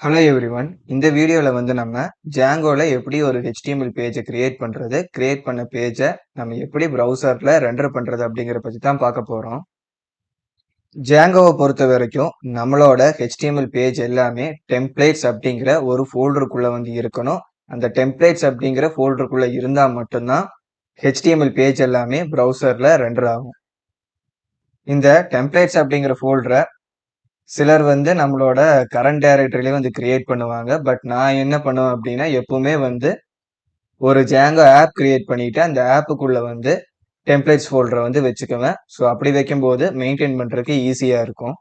Hello everyone. இந்த வீடியோல நம்ம Djangoல எப்படி ஒரு HTML பேஜை கிரியேட் பண்றது, கிரியேட் பண்ண பேஜை நம்ம எப்படி ப்ரௌசர்ல ரெண்டர் பண்றது அப்படிங்கிற பத்தி தான் பார்க்க போறோம். Djangoவை பொறுத்த வரைக்கும் நம்மளோட HTML பேஜ் எல்லாமே டெம்ப்ளேட்ஸ் அப்படிங்கிற ஒரு ஃபோல்டருக்குள்ள இருக்கணும். அந்த டெம்ப்ளேட்ஸ் அப்படிங்கிற ஃபோல்டருக்குள்ள இருந்தா மட்டும்தான் HTML பேஜ் எல்லாமே ப்ரௌசர்ல ரெண்டர் ஆகும். இந்த டெம்ப்ளேட்ஸ் அப்படிங்கிற ஃபோல்டரை சிலர் நம்மளோட கரண்ட் டைரக்டரியிலே கிரியேட் பண்ணுவாங்க. பட் நான் என்ன பண்ணுவேன் அப்படின்னா, எப்பவுமே ஒரு Django ஆப் கிரியேட் பண்ணிட்டு அந்த ஆப்புக்குள்ள டெம்ப்ளேட்ஸ் ஃபோல்டரை வச்சுக்குவேன். ஸோ அப்படி வைக்கும்போது மெயின்டைன் பண்றதுக்கு ஈஸியா இருக்கும்.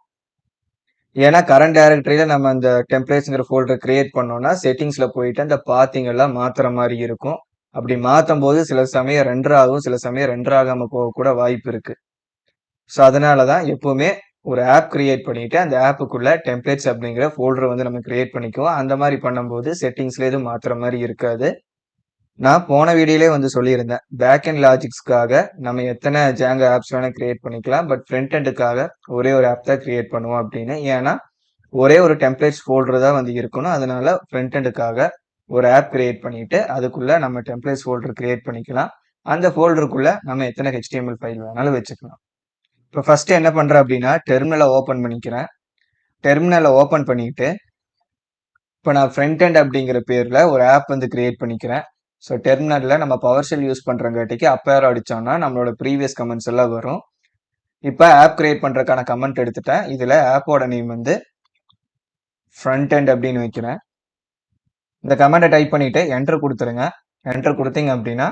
ஏன்னா கரண்ட் டைரக்டரியில நம்ம அந்த டெம்ப்ளேட்ஸ்ங்கிற ஃபோல்டர் கிரியேட் பண்ணோம்னா செட்டிங்ஸ்ல போயிட்டு அந்த பாத்திங் எல்லாம் மாத்துற மாதிரி இருக்கும். அப்படி மாத்தும் போது சில சமயம் ரெண்டர் ஆகும், சில சமயம் ரெண்டர் ஆகாம போக கூட வாய்ப்பு இருக்கு. ஸோ அதனாலதான் எப்பவுமே ஒரு ஆப் கிரியேட் பண்ணிட்டு அந்த ஆப்புக்குள்ள டெம்ப்ளேட்ஸ் அப்படிங்கிற ஃபோல்டர் நம்ம கிரியேட் பண்ணிக்குவோம். அந்த மாதிரி பண்ணும்போது செட்டிங்ஸ்ல எதுவும் மாத்துற மாதிரி இருக்காது. நான் போன வீடியோலே சொல்லியிருந்தேன், பேக் அண்ட் லாஜிக்ஸ்க்காக நம்ம எத்தனை Django ஆப்ஸ் வேணா கிரியேட் பண்ணிக்கலாம். பட் ஃப்ரண்ட் எண்டுக்காக ஒரே ஒரு ஆப் தான் கிரியேட் பண்ணுவோம் அப்படின்னு. ஏன்னா ஒரே ஒரு டெம்ப்ளேட்ஸ் ஃபோல்டர் தான் இருக்கணும். அதனால ஃப்ரண்ட் எண்டுக்காக ஒரு ஆப் கிரியேட் பண்ணிட்டு அதுக்குள்ள நம்ம டெம்ப்ளேட்ஸ் ஃபோல்டர் கிரியேட் பண்ணிக்கலாம். அந்த ஃபோல்டருக்குள்ள நம்ம எத்தனை HTML ஃபைல் வேணாலும் வச்சுக்கலாம். இப்போ ஃபர்ஸ்ட் என்ன பண்றேன் அப்படின்னா, டெர்மினலை ஓபன் பண்ணிக்கிறேன். டெர்மினலை ஓபன் பண்ணிட்டு இப்போ நான் ஃப்ரண்ட் எண்ட் அப்படிங்கிற பேர்ல ஒரு ஆப் கிரியேட் பண்ணிக்கிறேன். ஸோ டெர்மினல்ல நம்ம பவர் ஷெல் யூஸ் பண்றங்காட்டிக்கு அப் ஏரோ அடிச்சோம்னா நம்மளோட ப்ரீவியஸ் கமெண்ட்ஸ் எல்லாம் வரும். இப்போ ஆப் கிரியேட் பண்றதுக்கான கமெண்ட் எடுத்துட்டேன். இதுல ஆப்போட நேம் ஃப்ரண்ட் எண்ட் அப்படின்னு வைக்கிறேன். இந்த கமெண்ட்டை டைப் பண்ணிட்டு என்டர் கொடுத்துருங்க. என்டர் கொடுத்தீங்க அப்படின்னா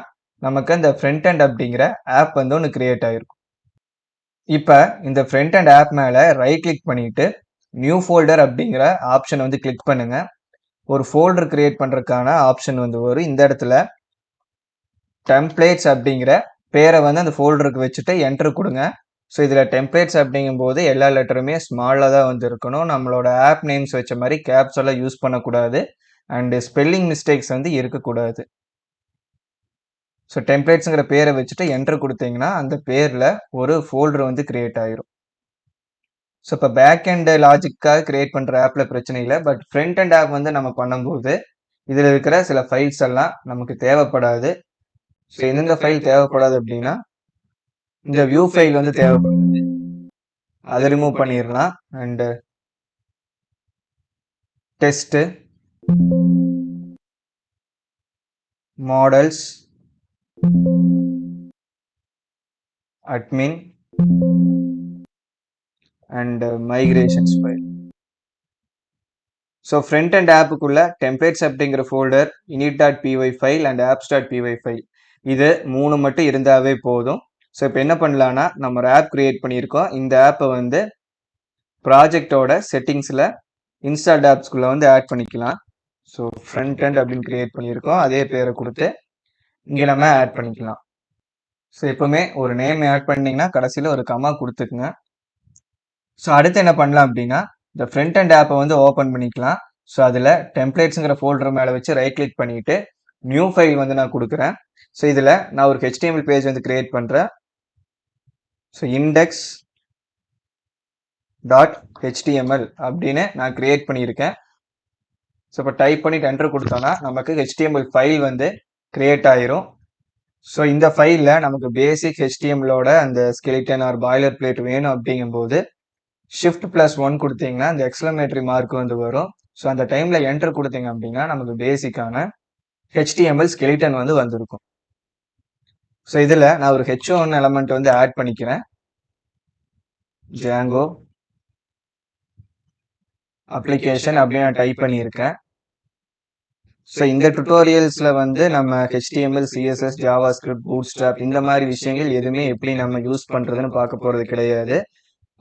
நமக்கு இந்த ஃப்ரண்ட் எண்ட் அப்படிங்கிற ஆப் ஒன்று கிரியேட் ஆயிருக்கும். இப்போ இந்த ஃப்ரண்ட் எண்ட் ஆப் மேல ரைட் கிளிக் பண்ணிட்டு நியூ ஃபோல்டர் அப்படிங்கிற ஆப்ஷன் கிளிக் பண்ணுங்க. ஒரு ஃபோல்டர் கிரியேட் பண்றதுக்கான ஆப்ஷன் வரும். இந்த இடத்துல டெம்ப்ளேட்ஸ் அப்படிங்கிற பேரை அந்த ஃபோல்டருக்கு வச்சுட்டு என்டர் கொடுங்க. ஸோ இதுல டெம்ப்ளேட்ஸ் அப்படிங்கும் போது எல்லா லெட்டருமே ஸ்மாலா தான் இருக்கணும். நம்மளோட ஆப் நேம்ஸ் வச்ச மாதிரி கேப்ஸ் எல்லாம் யூஸ் பண்ணக்கூடாது. அண்ட் ஸ்பெல்லிங் மிஸ்டேக்ஸ் இருக்கக்கூடாது. ஸோ டெம்ப்ளேட்ஸ்ங்கிற பேரை வச்சுட்டு என்டர் கொடுத்தீங்கன்னா அந்த பேர்ல ஒரு ஃபோல்டர் கிரியேட் ஆயிரும். ஸோ இப்போ பேக் அண்ட் லாஜிக்காக கிரியேட் பண்ற ஆப்ல பிரச்சனை இல்லை. பட் ஃப்ரண்ட் அண்ட் ஆப் நம்ம பண்ணும்போது இதுல இருக்கிற சில ஃபைல்ஸ் எல்லாம் நமக்கு தேவைப்படாது. ஸோ எந்தெந்த ஃபைல் தேவைப்படாது அப்படின்னா, இந்த வியூ ஃபைல் தேவைப்படுது, அதை ரிமூவ் பண்ணிடலாம். And test, models, admin and migrations file. So front and ஆப்புக்குள்ள டெம்ப்ளேட்ஸ் அப்படிங்கிற folder, init.py file and apps.py file, இது 3 மட்டும் இருந்தாவே போதும். ஸோ இப்போ என்ன பண்ணலாம்னா, நம்ம ஒரு ஆப் கிரியேட் பண்ணியிருக்கோம். இந்த ஆப்பை ப்ராஜெக்டோட செட்டிங்ஸ்ல இன்ஸ்டால்ட் ஆப்ஸ்குள்ள ஆட் பண்ணிக்கலாம். ஸோ ஃப்ரண்ட் அண்ட் அப்படின்னு கிரியேட் பண்ணியிருக்கோம். அதே பேரை கொடுத்து இங்கே நம்ம ஆட் பண்ணிக்கலாம். ஸோ எப்பவுமே ஒரு நேம் ஆட் பண்ணீங்கன்னா கடைசியில் ஒரு கமா கொடுத்துக்குங்க. ஸோ அடுத்து என்ன பண்ணலாம் அப்படின்னா, இந்த ஃப்ரண்ட் அண்ட் ஆப்பை ஓப்பன் பண்ணிக்கலாம். ஸோ அதில் டெம்ப்ளேட்ஸுங்கிற ஃபோல்டர் மேலே வச்சு ரைட் கிளிக் பண்ணிட்டு நியூ ஃபைல் நான் கொடுக்குறேன். ஸோ இதில் நான் ஒரு HTML பேஜ் கிரியேட் பண்ணுறேன். ஸோ இண்டெக்ஸ் டாட் HTML அப்படின்னு நான் கிரியேட் பண்ணியிருக்கேன். ஸோ இப்போ டைப் பண்ணிட்டு என்டர் கொடுத்தோன்னா நமக்கு HTML ஃபைல் கிரியேட் ஆயிரும். ஸோ இந்த ஃபைலில் நமக்கு பேசிக் HTMLோட அந்த ஸ்கெலிட்டன் ஆர் பாய்லர் பிளேட் வேணும் அப்படிங்கும்போது Shift+1 கொடுத்தீங்கன்னா இந்த எக்ஸ்க்ளமேட்டரி மார்க் வரும். ஸோ அந்த டைம்ல என்டர் கொடுத்தீங்க அப்படின்னா நமக்கு பேசிக்கான HTML ஸ்கெலிட்டன் வந்திருக்கும். ஸோ இதுல நான் ஒரு H1 எலமெண்ட் ஆட் பண்ணிக்கிறேன். Django அப்ளிகேஷன் அப்படின்னு நான் டைப் பண்ணியிருக்கேன். ஸோ இந்த டுட்டோரியல்ஸ்ல நம்ம HTML, CSS, JavaScript, Bootstrap இந்த மாதிரி விஷயங்கள் எதுவுமே எப்படி நம்ம யூஸ் பண்றதுன்னு பார்க்க போறது கிடையாது.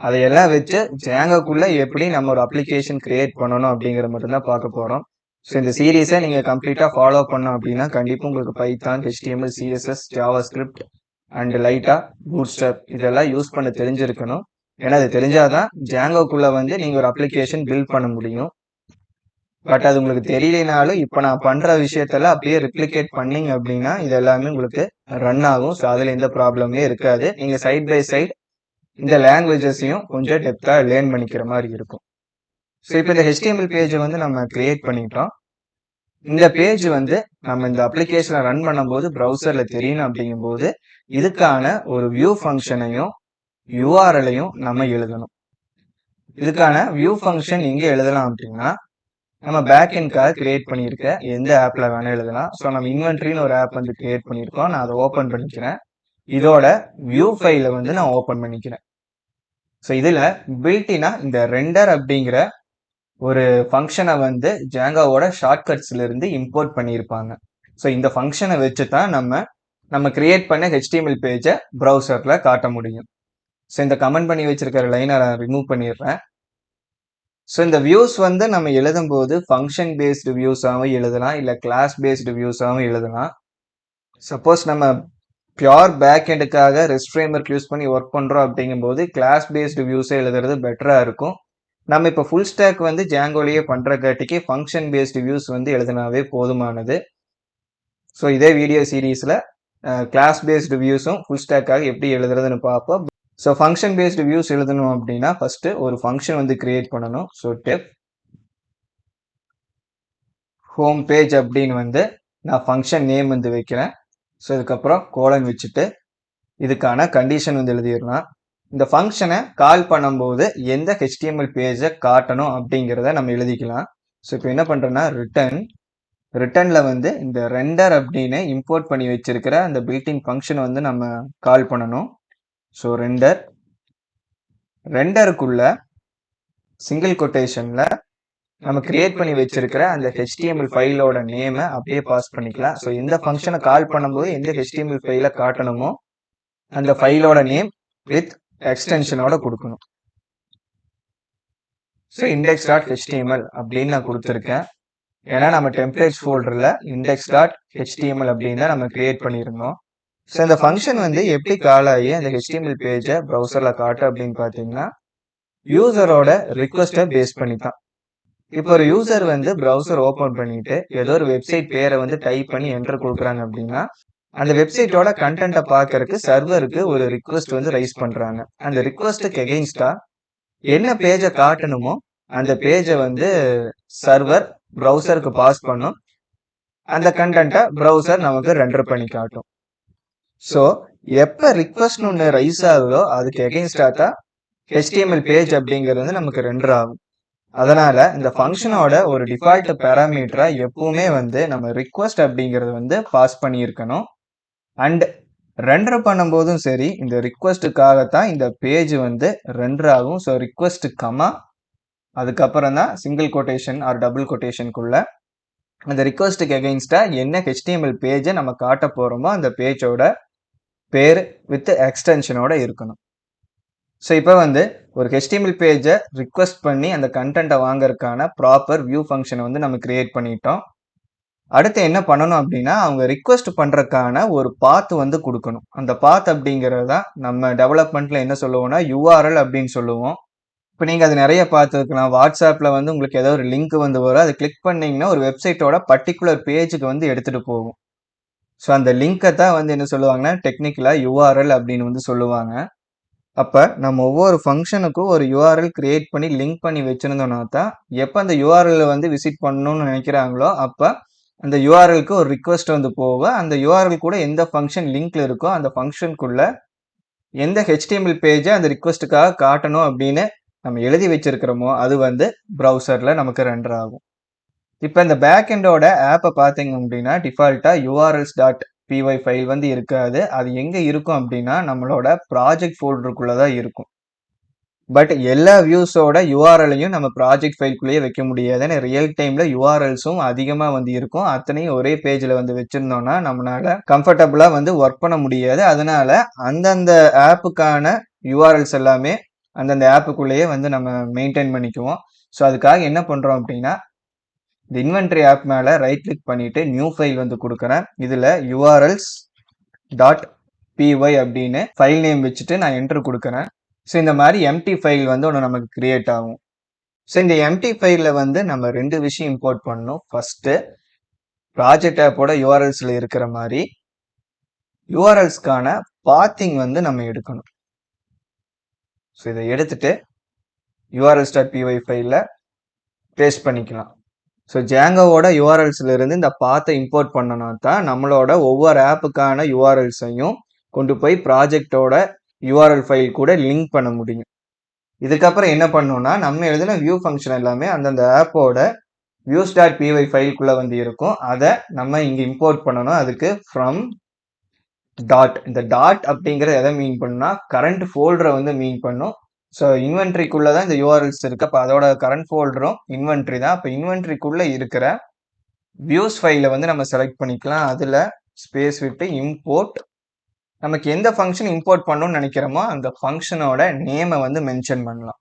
அதையெல்லாம் வச்சு Djangoக்குள்ள எப்படி நம்ம ஒரு அப்ளிகேஷன் கிரியேட் பண்ணணும் அப்படிங்கிற மட்டும் தான் பார்க்க போறோம். ஸோ இந்த சீரீஸை நீங்க கம்ப்ளீட்டா ஃபாலோ பண்ணோம் அப்படின்னா கண்டிப்பா உங்களுக்கு Python, HTML, CSS, JavaScript and லைட்டா Bootstrap இதெல்லாம் யூஸ் பண்ண தெரிஞ்சிருக்கணும். ஏன்னா அது தெரிஞ்சாதான் Djangoக்குள்ள நீங்க ஒரு அப்ளிகேஷன் பில்ட் பண்ண முடியும். பட் அது உங்களுக்கு தெரியலனாலும் இப்ப நான் பண்ற விஷயத்தெல்லாம் அப்படியே ரிப்ளிகேட் பண்ணீங்க அப்படின்னா இது எல்லாமே உங்களுக்கு ரன் ஆகும். ஸோ அதுல எந்த ப்ராப்ளமே இருக்காது. நீங்க சைட் பை சைட் இந்த லாங்குவேஜஸையும் கொஞ்சம் டெப்தா லேர்ன் பண்ணிக்கிற மாதிரி இருக்கும். ஸோ இப்போ இந்த HTML பேஜை வந்து நம்ம கிரியேட் பண்ணிட்டோம். இந்த பேஜ் வந்து நம்ம இந்த அப்ளிகேஷனை ரன் பண்ணும்போது ப்ரௌசர்ல தெரியணும் அப்படிங்கும்போது இதுக்கான ஒரு வியூ ஃபங்க்ஷனையும் URL-ஐயும் நம்ம எழுதணும். இதுக்கான வியூ ஃபங்க்ஷன் எங்கே எழுதலாம் அப்படின்னா நம்ம பேக்எண்ட்காக கிரியேட் பண்ணியிருக்க எந்த ஆப்ல வேணா எழுதலாம். ஸோ நம்ம இன்வென்ட்ரின்னு ஒரு ஆப் வந்து கிரியேட் பண்ணியிருக்கோம். நான் அதை ஓப்பன் பண்ணிக்கிறேன். இதோட வியூ ஃபைலை வந்து நான் ஓப்பன் பண்ணிக்கிறேன். ஸோ இதில் பில்டினா இந்த ரெண்டர் அப்படிங்கிற ஒரு ஃபங்க்ஷனை வந்து ஜாங்காவோட ஷார்ட்கட்ஸ்ல இருந்து இம்போர்ட் பண்ணியிருப்பாங்க. ஸோ இந்த ஃபங்க்ஷனை வச்சு தான் நம்ம கிரியேட் பண்ண HTML பேஜை ப்ரௌசர்ல காட்ட முடியும். ஸோ இந்த கமெண்ட் பண்ணி வச்சிருக்கிற லைனை நான் ரிமூவ் பண்ணிடுறேன். ஸோ இந்த வியூஸ் வந்து நம்ம எழுதும் போது ஃபங்க்ஷன் பேஸ்டு வியூஸாகவும் எழுதலாம், இல்லை கிளாஸ் பேஸ்டு வியூஸாகவும் எழுதலாம். சப்போஸ் நம்ம பியூர் பேக் எண்டுக்காக ரெஸ்ட் ஃப்ரேம்வொர்க் யூஸ் பண்ணி ஒர்க் பண்ணுறோம் அப்படிங்கும்போது கிளாஸ் பேஸ்டு வியூஸே எழுதுறது பெட்டராக இருக்கும். நம்ம இப்போ ஃபுல் ஸ்டாக் வந்து ஜாங்கோலேயே பண்ணுறக்காட்டிக்கு ஃபங்க்ஷன் பேஸ்டு வியூஸ் வந்து எழுதினாவே போதுமானது. ஸோ இதே வீடியோ சீரீஸில் கிளாஸ் பேஸ்டு வியூஸும் ஃபுல் ஸ்டாக்காக எப்படி எழுதுறதுன்னு பார்ப்போம். ஸோ ஃபங்க்ஷன் பேஸ்டு வியூஸ் எழுதணும் அப்படின்னா ஃபர்ஸ்ட் ஒரு ஃபங்க்ஷன் வந்து கிரியேட் பண்ணணும். ஸோ டெப் ஹோம் பேஜ் அப்படின்னு வந்து நான் ஃபங்க்ஷன் நேம் வந்து வைக்கிறேன். ஸோ இதுக்கப்புறம் கோலன் வச்சுட்டு இதுக்கான கண்டிஷன் வந்து எழுதிடலாம். இந்த ஃபங்க்ஷனை கால் பண்ணும்போது எந்த HTML பேஜை காட்டணும் அப்படிங்கிறத நம்ம எழுதிக்கலாம். ஸோ இப்போ என்ன பண்ணுறேன்னா ரிட்டர்னில் வந்து இந்த ரெண்டர் அப்படின்னு இம்போர்ட் பண்ணி வச்சிருக்கிற அந்த பில்டின் ஃபங்க்ஷனை வந்து நம்ம கால் பண்ணணும். ஸோ ரெண்டருக்குள்ள சிங்கிள் கொட்டேஷனில் நம்ம கிரியேட் பண்ணி வச்சிருக்கிற அந்த HTML ஃபைலோட நேமை அப்படியே பாஸ் பண்ணிக்கலாம். ஸோ இந்த ஃபங்க்ஷனை கால் பண்ணும்போது எந்த HTML ஃபைலை காட்டணுமோ அந்த ஃபைலோட நேம் வித் எக்ஸ்டென்ஷனோட கொடுக்கணும். ஸோ index.html அப்படின்னு நான் கொடுத்துருக்கேன். ஏன்னா நம்ம டெம்ப்ளேட்ஸ் ஃபோல்டரில் index.html அப்படின்னு தான் நம்ம கிரியேட் பண்ணியிருந்தோம். ஸோ இந்த ஃபங்க்ஷன் வந்து எப்படி கால் ஆகி அந்த HTML பேஜை ப்ரௌசரில் காட்டு அப்படின்னு பார்த்தீங்கன்னா யூசரோட ரிக்வஸ்ட்டை பேஸ் பண்ணி தான். இப்போ ஒரு யூசர் வந்து ப்ரௌசர் ஓப்பன் பண்ணிட்டு ஏதோ ஒரு வெப்சைட் பேரை வந்து டைப் பண்ணி என்டர் கொடுக்குறாங்க அப்படின்னா அந்த வெப்சைட்டோட கண்டென்ட்டை பார்க்கறதுக்கு சர்வருக்கு ஒரு ரிக்வஸ்ட் வந்து ரைஸ் பண்றாங்க. அந்த ரிக்வஸ்ட்டுக்கு எகெயின்ஸ்டா என்ன பேஜை காட்டணுமோ அந்த பேஜை வந்து சர்வர் ப்ரௌசருக்கு பாஸ் பண்ணும். அந்த கண்டென்ட்டை ப்ரௌசர் நமக்கு ரெண்டர் பண்ணி காட்டும். ஸோ எப்போ ரிக்வஸ்ட் ஒன்று ரைஸ் ஆகுதோ அதுக்கு எகெயின்ஸ்டா தான் HTML பேஜ் அப்படிங்கிறது வந்து நமக்கு ரெண்டர் ஆகும். அதனால இந்த ஃபங்க்ஷனோட ஒரு டிஃபால்ட் பேராமீட்டரா எப்பவுமே வந்து நம்ம ரிக்வஸ்ட் அப்படிங்கறது வந்து பாஸ் பண்ணியிருக்கணும். அண்ட் ரெண்டர் பண்ணும்போதும் சரி இந்த ரிக்வஸ்ட்டுக்காகத்தான் இந்த பேஜ் வந்து ரெண்டர் ஆகும். ஸோ ரிக்வஸ்ட் கமா அதுக்கப்புறம் தான் சிங்கிள் கொட்டேஷன் ஆர் டபுள் கொட்டேஷனுக்குள்ள அந்த ரிக்வஸ்ட்டுக்கு எகெயின்ஸ்டா என்ன HTML பேஜை நம்ம காட்ட போறோமோ அந்த பேஜோட பேர் வித் எக்ஸ்டென்ஷனோட இருக்கணும். ஸோ இப்போ வந்து ஒரு HTML பேஜை ரிக்வஸ்ட் பண்ணி அந்த கண்டென்ட்டை வாங்கறதுக்கான ப்ராப்பர் வியூ ஃபங்க்ஷனை வந்து நம்ம கிரியேட் பண்ணிட்டோம். அடுத்து என்ன பண்ணணும் அப்படின்னா அவங்க ரிக்வஸ்ட் பண்ணுறதுக்கான ஒரு பாத் வந்து கொடுக்கணும். அந்த பாத் அப்படிங்கிறது தான் நம்ம டெவலப்மெண்ட்ல என்ன சொல்லுவோம்னா URL அப்படின்னு சொல்லுவோம். இப்போ நீங்கள் அது நிறைய பார்த்துருக்கலாம். வாட்ஸ்அப்பில் வந்து உங்களுக்கு ஏதோ ஒரு லிங்க் வந்து வரும், அதை கிளிக் பண்ணிங்கன்னா ஒரு வெப்சைட்டோட பர்டிகுலர் பேஜுக்கு வந்து எடுத்துகிட்டு போகும். ஸோ அந்த லிங்கை தான் வந்து என்ன சொல்லுவாங்கன்னா டெக்னிக்கலாக URL அப்படின்னு வந்து சொல்லுவாங்க. அப்போ நம்ம ஒவ்வொரு ஃபங்க்ஷனுக்கும் ஒரு URL கிரியேட் பண்ணி லிங்க் பண்ணி வச்சுருந்தோம்னா தான் எப்போ அந்த URL வந்து விசிட் பண்ணணும்னு நினைக்கிறாங்களோ அப்போ அந்த URLக்கு ஒரு ரிக்வஸ்ட் வந்து போகும். அந்த URL கூட எந்த ஃபங்க்ஷன் லிங்க்ல இருக்கோ அந்த ஃபங்க்ஷனுக்குள்ள எந்த HTML பேஜை அந்த ரிக்வஸ்ட்டுக்காக காட்டணும் அப்படின்னு நம்ம எழுதி வச்சிருக்கிறோமோ அது வந்து ப்ரௌசரில் நமக்கு ரெண்டர் ஆகும். இப்போ இந்த பேக் எண்டோட ஆப்பை பார்த்தீங்க அப்படின்னா டிஃபால்ட்டாக urls.py ஃபைல் வந்து இருக்காது. அது எங்கே இருக்கும் அப்படின்னா நம்மளோட ப்ராஜெக்ட் ஃபோல்டருக்குள்ளே தான் இருக்கும். பட் எல்லா வியூஸோட URL-ஐயும் நம்ம ப்ராஜெக்ட் ஃபைல்குள்ளேயே வைக்க முடியாது. ஏன்னா ரியல் டைமில் URLஸும் அதிகமாக வந்து இருக்கும். அத்தனையும் ஒரே பேஜில் வந்து வச்சுருந்தோம்னா நம்மளால கம்ஃபர்டபுளாக வந்து ஒர்க் பண்ண முடியாது. அதனால அந்தந்த ஆப்புக்கான URLs எல்லாமே அந்தந்த ஆப்புக்குள்ளேயே வந்து நம்ம மெயின்டைன் பண்ணிக்குவோம். ஸோ அதுக்காக என்ன பண்ணுறோம் அப்படின்னா இந்த இன்வென்ட்ரி ஆப் மேலே ரைட் கிளிக் பண்ணிட்டு நியூ ஃபைல் வந்து கொடுக்குறேன். இதில் urls.py அப்படின்னு ஃபைல் நேம் வச்சுட்டு நான் என்டர் கொடுக்குறேன். ஸோ இந்த மாதிரி எம்டி ஃபைல் வந்து ஒன்று நமக்கு கிரியேட் ஆகும். ஸோ இந்த எம்டி ஃபைலில் வந்து நம்ம ரெண்டு விஷயம் இம்போர்ட் பண்ணணும். ஃபர்ஸ்ட்டு ப்ராஜெக்ட் ஆப்போட URLஸ்ல இருக்கிற மாதிரி URLஸ்க்கான பாத்திங் வந்து நம்ம எடுக்கணும். ஸோ இதை எடுத்துட்டு urls.py ஃபைலில் பேஸ்ட் பண்ணிக்கலாம். ஸோ ஜாங்கோவோட யூஆர்எல்ஸ்ல இருந்து இந்த பாத்தை இம்போர்ட் பண்ணனா தான் நம்மளோட ஒவ்வொரு ஆப்புக்கான யூஆர்எல்ஸையும் கொண்டு போய் ப்ராஜெக்டோட யூஆர்எல் ஃபைல் கூட லிங்க் பண்ண முடியும். இதுக்கப்புறம் என்ன பண்ணோம்னா நம்ம எழுதின வியூ ஃபங்க்ஷன் எல்லாமே அந்தந்த ஆப்போட views.py ஃபைலுக்குள்ள வந்து இருக்கும். அதை நம்ம இங்க இம்போர்ட் பண்ணணும். அதுக்கு ஃப்ரம் டாட், இந்த டாட் அப்படிங்கிறது எதை மீன் பண்ணுனா கரண்ட் ஃபோல்டரை வந்து மீன் பண்ணும். ஸோ இன்வென்ட்ரிக்குள்ள தான் இந்த யூஆர்எல்ஸ் இருக்கு. அப்போ அதோட கரண்ட் ஃபோல்டரும் இன்வென்ட்ரி தான். அப்போ இன்வென்ட்ரிக்குள்ள இருக்கிற வியூஸ் ஃபைலை வந்து நம்ம செலக்ட் பண்ணிக்கலாம். அதில் ஸ்பேஸ் விட்டு இம்போர்ட், நமக்கு எந்த ஃபங்க்ஷன் இம்போர்ட் பண்ணணும்னு நினைக்கிறோமோ அந்த ஃபங்க்ஷனோட நேமை வந்து மென்ஷன் பண்ணலாம்.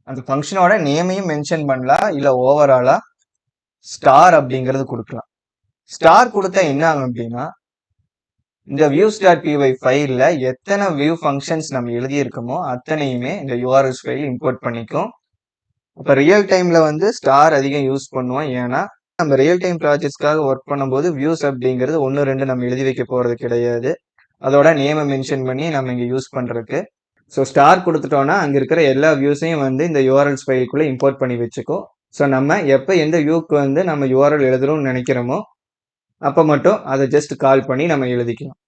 அந்த ஃபங்க்ஷனோட நேமையும் மென்ஷன் பண்ணலாம், இல்லை ஓவராலா ஸ்டார் அப்படிங்கிறது கொடுக்கலாம். ஸ்டார் கொடுத்தா என்ன ஆகும் அப்படின்னா இந்த views.py ஃபைல்ல எத்தனை வியூ ஃபங்க்ஷன்ஸ் நம்ம எழுதியிருக்கோமோ அத்தனையுமே இந்த யூஆர்எல்ஸ் ஃபைல் இம்போர்ட் பண்ணிக்கும். இப்போ ரியல் டைம்ல வந்து ஸ்டார் அதிகம் யூஸ் பண்ணுவோம். ஏன்னா நம்ம ரியல் டைம் ப்ராஜெக்ட்ஸ்க்காக ஒர்க் பண்ணும்போது வியூஸ் அப்படிங்கிறது 1-2 நம்ம எழுதி வைக்க போறது கிடையாது. அதோட நேமை மென்ஷன் பண்ணி நம்ம இங்க யூஸ் பண்றதுக்கு. ஸோ ஸ்டார் கொடுத்துட்டோம்னா அங்க இருக்கிற எல்லா வியூஸையும் வந்து இந்த யூஆர்எல்ஸ் ஃபைலுக்குள்ள இம்போர்ட் பண்ணி வச்சுக்கோ. ஸோ நம்ம எப்போ எந்த வியூக்கு வந்து நம்ம யூஆர்எல் எழுதுறோம்னு நினைக்கிறோமோ அப்போ மட்டும் அதை ஜஸ்ட் கால் பண்ணி நம்ம எழுதிக்கலாம்.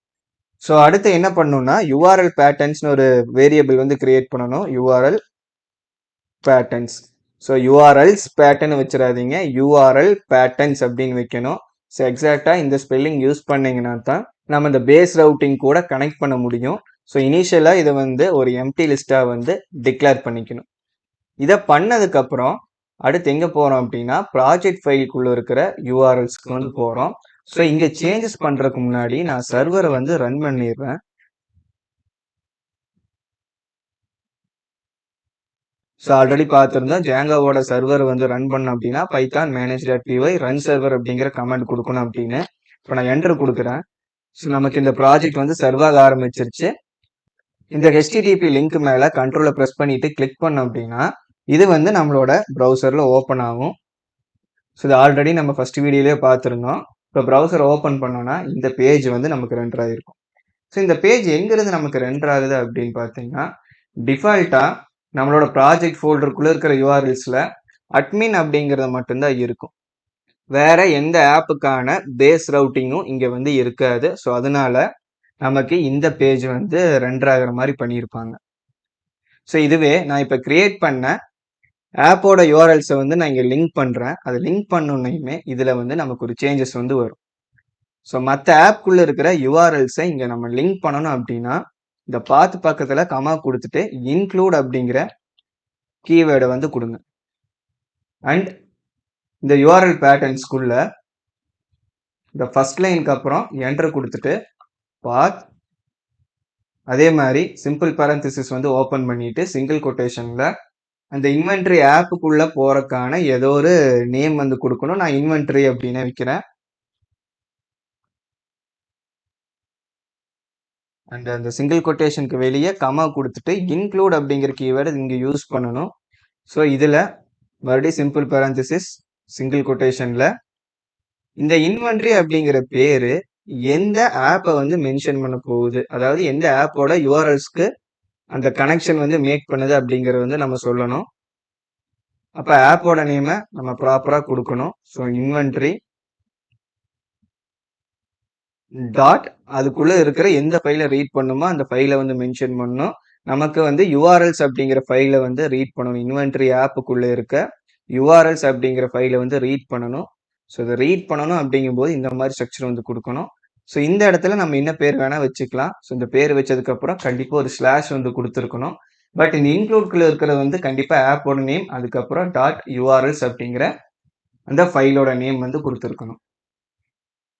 ஸோ அடுத்து என்ன பண்ணணும்னா யூஆர்எல் பேட்டர்ன்ஸ்னு ஒரு வேரியபிள் வந்து கிரியேட் பண்ணணும். URL patterns. So URLs pattern வச்சிடாதீங்க, யூஆர்எல் பேட்டர்ன்ஸ் அப்படின்னு வைக்கணும். ஸோ எக்ஸாக்டாக இந்த ஸ்பெல்லிங் யூஸ் பண்ணீங்கன்னா தான் நம்ம இந்த பேஸ் ரவுட்டிங் கூட கனெக்ட் பண்ண முடியும். ஸோ இனிஷியலாக இதை வந்து ஒரு எம்டி லிஸ்ட்டாக வந்து டிக்ளேர் பண்ணிக்கணும். இதை பண்ணதுக்கப்புறம் அடுத்து எங்கே போகிறோம் அப்படின்னா ப்ராஜெக்ட் ஃபைலுக்குள்ளே இருக்கிற யூஆர்எல்ஸ்க்கு வந்து போகிறோம். ஸோ இங்கே சேஞ்சஸ் பண்ணுறதுக்கு முன்னாடி நான் சர்வரை வந்து ரன் பண்ணிடுறேன். ஸோ ஆல்ரெடி பார்த்துருந்தோம் ஜாங்கோவோட சர்வர் வந்து ரன் பண்ண அப்படின்னா பைத்தான் manage.py ரன் சர்வர் அப்படிங்கிற கமெண்ட் கொடுக்கணும் அப்படின்னு. இப்போ நான் என்டர் கொடுக்குறேன். ஸோ நமக்கு இந்த ப்ராஜெக்ட் வந்து சர்வாக ஆரம்பிச்சிருச்சு. இந்த HTTP லிங்க் மேலே கண்ட்ரோலை ப்ரெஸ் பண்ணிட்டு கிளிக் பண்ணோம் அப்படின்னா இது வந்து நம்மளோட ப்ரௌசரில் ஓப்பன் ஆகும். ஸோ இது ஆல்ரெடி நம்ம ஃபர்ஸ்ட் வீடியோலேயே பார்த்துருந்தோம். இப்போ ப்ரௌசர் ஓப்பன் பண்ணோன்னா இந்த பேஜ் வந்து நமக்கு ரெண்டர் ஆகிருக்கும். ஸோ இந்த பேஜ் எங்கிருந்து நமக்கு ரெண்டர் ஆகுது அப்படின்னு பார்த்தீங்கன்னா டிஃபால்ட்டாக நம்மளோட ப்ராஜெக்ட் ஃபோல்டருக்குள்ளே இருக்கிற யூஆர்எல்ஸில் அட்மின் அப்படிங்கிறது மட்டும்தான் இருக்கும். வேற எந்த ஆப்புக்கான பேஸ் ரவுட்டிங்கும் இங்கே வந்து இருக்காது. ஸோ அதனால நமக்கு இந்த பேஜ் வந்து ரெண்டர் ஆகிற மாதிரி பண்ணியிருப்பாங்க. ஸோ இதுவே நான் இப்போ கிரியேட் பண்ண ஆப்போட யூஆர்எல்ஸை வந்து நான் இங்கே லிங்க் பண்ணுறேன். அதை லிங்க் பண்ணோன்னையுமே இதில் வந்து நமக்கு ஒரு சேஞ்சஸ் வந்து வரும். ஸோ மற்ற ஆப்குள்ளே இருக்கிற யூஆர்எல்ஸை இங்கே நம்ம லிங்க் பண்ணணும் அப்படின்னா இந்த பாத்து பக்கத்தில் கமா கொடுத்துட்டு இன்க்ளூட் அப்படிங்கிற கீவேர்டை வந்து கொடுங்க. அண்ட் இந்த யூஆர்எல் பேட்டர்ன்ஸ்குள்ள இந்த ஃபர்ஸ்ட் லைனுக்கு அப்புறம் என்டர் கொடுத்துட்டு பாத், அதே மாதிரி சிம்பிள் பேரந்திசிஸ் வந்து ஓப்பன் பண்ணிட்டு சிங்கிள் கொட்டேஷன்ல அந்த இன்வென்ட்ரி ஆப்புக்குள்ள போறதுக்கான ஏதோ ஒரு நேம் வந்து கொடுக்கணும். நான் இன்வென்ட்ரி அப்படின்னு வைக்கிறேன். அண்ட் அந்த சிங்கிள் கொட்டேஷனுக்கு வெளியே கமா கொடுத்துட்டு இன்க்ளூட் அப்படிங்கிற கீவேர்டு இங்கே யூஸ் பண்ணணும். ஸோ இதில் மறுபடியும் சிம்பிள் பேரந்திசிஸ் சிங்கிள் கொட்டேஷனில் இந்த இன்வென்ட்ரி அப்படிங்கிற பேரு எந்த ஆப்பை வந்து மென்ஷன் பண்ண போகுது, அதாவது எந்த ஆப்போட யூஆர்எல்ஸ்க்கு அந்த கனெக்ஷன் வந்து மேக் பண்ணுது அப்படிங்கிறது வந்து நம்ம சொல்லணும். அப்போ ஆப்போட நேமை நம்ம ப்ராப்பராக கொடுக்கணும். ஸோ இன்வென்ட்ரி டாட் அதுக்குள்ள இருக்கிற எந்த ஃபைலை ரீட் பண்ணுமோ அந்த ஃபைலை வந்து மென்ஷன் பண்ணணும். நமக்கு வந்து யூஆர்எல்ஸ் அப்படிங்கிற ஃபைலை வந்து ரீட் பண்ணணும். இன்வென்ட்ரி ஆப்புக்குள்ள இருக்க யூஆர்எல்ஸ் அப்படிங்கிற ஃபைலை வந்து ரீட் பண்ணணும். ஸோ இதை ரீட் பண்ணணும் அப்படிங்கும்போது இந்த மாதிரி ஸ்ட்ரக்சர் வந்து கொடுக்கணும். ஸோ இந்த இடத்துல நம்ம என்ன பேர் வேணா வச்சுக்கலாம். ஸோ இந்த பேர் வச்சதுக்கப்புறம் கண்டிப்பாக ஒரு ஸ்லாஷ் வந்து கொடுத்துருக்கணும். பட் இந்த இன்க்ளூட்குள்ள இருக்கிறது வந்து கண்டிப்பாக ஆப்போட நேம், அதுக்கப்புறம் டாட் யூஆர்எல்ஸ் அப்படிங்கிற அந்த ஃபைலோட நேம் வந்து கொடுத்துருக்கணும்.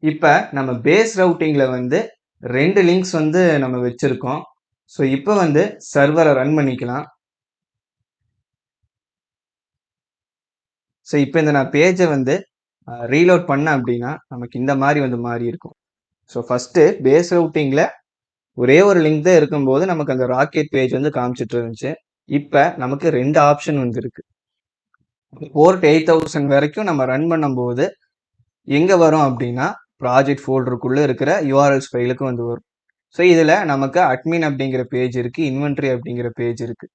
இப்போ நம்ம பேஸ் ரவுட்டிங்கில் வந்து 2 லிங்க்ஸ் வந்து நம்ம வச்சுருக்கோம். ஸோ இப்போ வந்து சர்வரை ரன் பண்ணிக்கலாம். ஸோ இப்போ இந்த நான் பேஜை வந்து ரீலோட் பண்ணேன் அப்படின்னா நமக்கு இந்த மாதிரி வந்து மாறி இருக்கும். ஸோ ஃபஸ்ட்டு பேஸ் ரவுட்டிங்கில் ஒரே ஒரு லிங்க் தான் இருக்கும்போது நமக்கு அந்த ராக்கெட் பேஜ் வந்து காமிச்சிட்டு இருந்துச்சு. இப்போ நமக்கு 2 ஆப்ஷன் வந்து இருக்கு. போர்ட் 8000 வரைக்கும் நம்ம ரன் பண்ணும்போது எங்கே வரும் அப்படின்னா ப்ராஜெக்ட் ஃபோல்டருக்குள்ளே இருக்கிற யூஆர்எல்ஸ் ஃபைலுக்கு வந்து வரும். ஸோ இதில் நமக்கு அட்மின் அப்படிங்கிற பேஜ் இருக்குது, இன்வென்ட்ரி அப்படிங்கிற பேஜ் இருக்குது.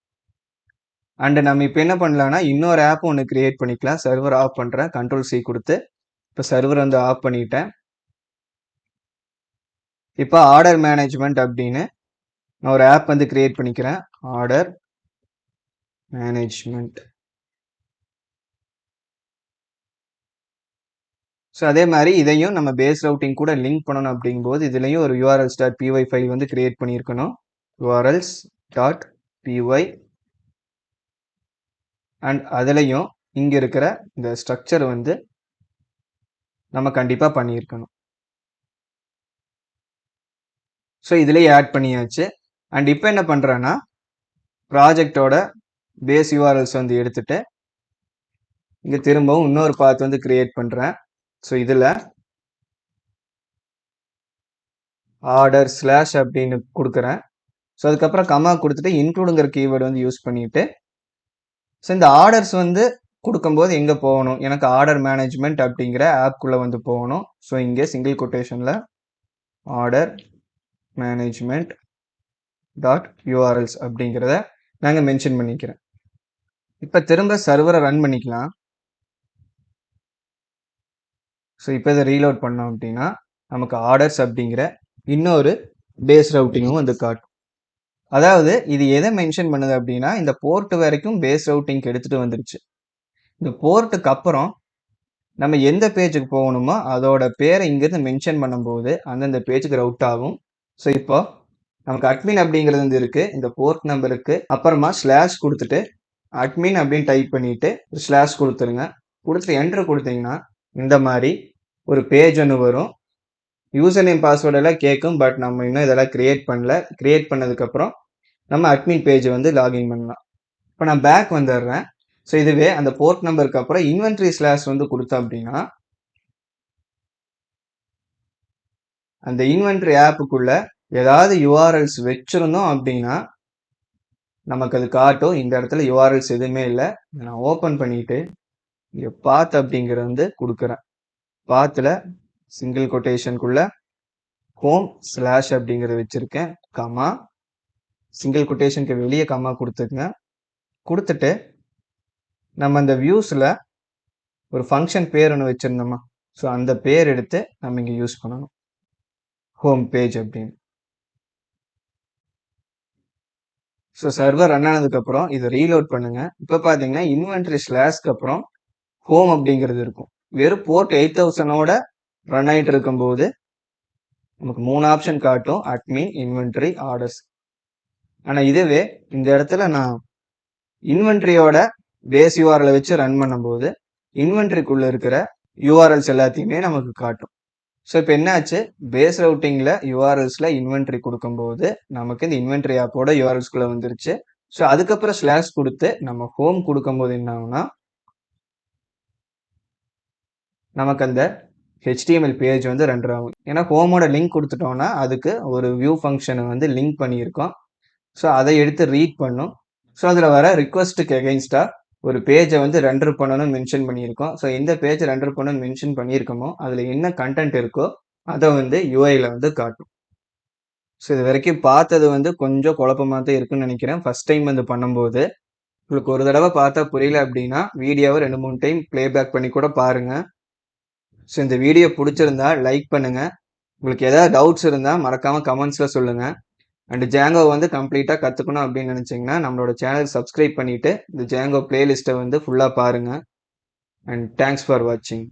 அண்ட் நம்ம இப்போ என்ன பண்ணலாம்னா இன்னொரு ஆப் ஒன்று கிரியேட் பண்ணிக்கலாம். சர்வர் ஆஃப் பண்ணுறேன், Ctrl+C கொடுத்து. இப்போ சர்வர் வந்து ஆஃப் பண்ணிட்டேன். இப்போ ஆர்டர் மேனேஜ்மெண்ட் அப்படின்னு நான் ஒரு ஆப் வந்து கிரியேட் பண்ணிக்கிறேன். Order management. ஸோ அதே மாதிரி இதையும் நம்ம பேஸ் ரவுட்டிங் கூட லிங்க் பண்ணணும் அப்படிங்கும்போது இதுலையும் ஒரு urls.py ஃபைல் வந்து கிரியேட் பண்ணியிருக்கணும். urls.py அண்ட் அதுலேயும் இங்கே இருக்கிற இந்த ஸ்ட்ரக்சர் வந்து நம்ம கண்டிப்பாக பண்ணியிருக்கணும். ஸோ இதுலேயே ஆட் பண்ணியாச்சு. அண்ட் இப்போ என்ன பண்ணுறேன்னா ப்ராஜெக்டோட பேஸ் யூஆர்எல்ஸ் வந்து எடுத்துட்டு இங்கே திரும்பவும் இன்னொரு பாத் வந்து கிரியேட் பண்ணுறேன். ஸோ இதில் ஆர்டர் ஸ்லாஷ் அப்படின்னு கொடுக்குறேன். ஸோ அதுக்கப்புறம் கமா கொடுத்துட்டு இன்க்ளூடுங்கிற கீவேர்டு வந்து யூஸ் பண்ணிட்டு ஸோ இந்த ஆர்டர்ஸ் வந்து கொடுக்கும்போது எங்கே போகணும், எனக்கு ஆர்டர் மேனேஜ்மெண்ட் அப்படிங்கிற ஆப்குள்ளே வந்து போகணும். ஸோ இங்கே சிங்கிள் கொட்டேஷனில் ஆர்டர் மேனேஜ்மெண்ட் .urls அப்படிங்கிறத நாங்கள் மென்ஷன் பண்ணிக்கிறேன். இப்போ திரும்ப சர்வரை ரன் பண்ணிக்கலாம். ஸோ இப்போ இதை ரீலோட் பண்ணோம் அப்படின்னா நமக்கு ஆர்டர்ஸ் அப்படிங்கிற இன்னொரு பேஸ் ரவுட்டிங்கும் வந்து காட்டும். அதாவது இது எதை மென்ஷன் பண்ணுது அப்படின்னா இந்த போர்ட் வரைக்கும் பேஸ் ரவுட்டிங்க்கு எடுத்துகிட்டு வந்துருச்சு. இந்த போர்ட்டுக்கு அப்புறம் நம்ம எந்த பேஜுக்கு போகணுமோ அதோட பேரை இங்கேருந்து மென்ஷன் பண்ணும்போது அந்தந்த பேஜுக்கு ரவுட் ஆகும். ஸோ இப்போ நமக்கு அட்மின் அப்படிங்கிறது வந்து இருக்குது. இந்த போர்ட் நம்பருக்கு அப்புறமா ஸ்லாஷ் கொடுத்துட்டு அட்மின் அப்படின்னு டைப் பண்ணிவிட்டு ஸ்லாஷ் கொடுத்துருங்க. கொடுத்துட்டு என்ட்ரு கொடுத்தீங்கன்னா இந்த மாதிரி ஒரு பேஜ் ஒன்று வரும். யூசர் நேம் பாஸ்வேர்டெல்லாம் கேட்கும். பட் நம்ம இன்னும் இதெல்லாம் கிரியேட் பண்ணல. கிரியேட் பண்ணதுக்கப்புறம் நம்ம அட்மின் பேஜை வந்து லாகின் பண்ணலாம். இப்போ நான் பேக் வந்துடுறேன். ஸோ இதுவே அந்த போர்ட் நம்பருக்கு அப்புறம் இன்வென்ட்ரி ஸ்லாஷ் வந்து கொடுத்தோம் அப்படின்னா அந்த இன்வென்ட்ரி ஆப்புக்குள்ள ஏதாவது யூஆர்எல்ஸ் வச்சிருந்தோம் அப்படின்னா நமக்கு அது காட்டும். இந்த இடத்துல யூஆர்எல்ஸ் எதுவுமே இல்லை. நான் ஓப்பன் பண்ணிட்டு இங்கே பாத் அப்படிங்கிறது வந்து கொடுக்குறேன். பாத்தில் சிங்கிள் கொட்டேஷனுக்குள்ள ஹோம் ஸ்லாஷ் அப்படிங்கிறத வச்சிருக்கேன். கமா சிங்கிள் கொட்டேஷனுக்கு வெளியே கமா கொடுத்துருங்க. கொடுத்துட்டு நம்ம அந்த வியூஸில் ஒரு ஃபங்க்ஷன் பேர் ஒன்று வச்சுருந்தோமா, ஸோ அந்த பேர் எடுத்து நம்ம இங்கே யூஸ் பண்ணணும். ஹோம் பேஜ் அப்படின்னு. ஸோ சர்வர் ரன் ஆனதுக்கப்புறம் இதை ரீலோட் பண்ணுங்க. இப்போ பார்த்தீங்கன்னா இன்வென்ட்ரி ஸ்லாஷ்க்கு அப்புறம் ஹோம் அப்படிங்கிறது இருக்கும். வெறும் போர்ட் 8000 ரன் ஆகிட்டு இருக்கும்போது நமக்கு 3 ஆப்ஷன் காட்டும்: அட்மின், இன்வென்ட்ரி, ஆர்டர்ஸ். ஆனால் இதுவே இந்த இடத்துல நான் இன்வென்ட்ரியோட பேஸ் யூஆர்எல் வச்சு ரன் பண்ணும்போது இன்வென்ட்ரிக்குள்ள இருக்கிற யூஆர்எல்ஸ் எல்லாத்தையுமே நமக்கு காட்டும். ஸோ இப்போ என்னாச்சு, பேஸ் ரவுட்டிங்கில் யூஆர்எல்ஸில் இன்வென்ட்ரி கொடுக்கும்போது நமக்கு இந்த இன்வென்ட்ரி ஆப்போட யூஆர்எல்ஸ்குள்ளே வந்துருச்சு. ஸோ அதுக்கப்புறம் ஸ்லாஷ் கொடுத்து நம்ம ஹோம் கொடுக்கும்போது என்ன ஆகும்னா நமக்கு அந்த HTML பேஜ் வந்து ரெண்டர் ஆகும். ஏன்னா ஹோமோட லிங்க் கொடுத்துட்டோம்னா அதுக்கு ஒரு வியூ ஃபங்க்ஷனை வந்து லிங்க் பண்ணியிருக்கோம். ஸோ அதை எடுத்து ரீட் பண்ணும். ஸோ அதில் வர ரிக்வஸ்ட்டுக்கு எகெயின்ஸ்டாக ஒரு பேஜை வந்து ரெண்டர் பண்ணணும்னு மென்ஷன் பண்ணியிருக்கோம். ஸோ எந்த பேஜ் ரெண்டர் பண்ணணும்னு மென்ஷன் பண்ணியிருக்கோமோ அதில் என்ன கண்டென்ட் இருக்கோ அதை வந்து யூஐயில் வந்து காட்டும். ஸோ இது வரைக்கும் பார்த்தது வந்து கொஞ்சம் குழப்பமாக தான் இருக்குன்னு நினைக்கிறேன். ஃபர்ஸ்ட் டைம் வந்து பண்ணும்போது உங்களுக்கு ஒரு தடவை பார்த்தா புரியல அப்படின்னா வீடியோவை 2-3 டைம் ப்ளேபேக் பண்ணி கூட பாருங்கள். ஸோ இந்த வீடியோ பிடிச்சிருந்தா லைக் பண்ணுங்கள். உங்களுக்கு ஏதாவது டவுட்ஸ் இருந்தால் மறக்காமல் கமெண்ட்ஸில் சொல்லுங்கள். அண்ட் ஜாங்கோ வந்து கம்ப்ளீட்டாக கற்றுக்கணும் அப்படின்னு நினச்சிங்கன்னா நம்மளோட சேனல் சப்ஸ்கிரைப் பண்ணிவிட்டு இந்த ஜாங்கோ பிளேலிஸ்ட்டை வந்து ஃபுல்லாக பாருங்கள். அண்ட் தேங்க்ஸ் ஃபார் வாட்சிங்.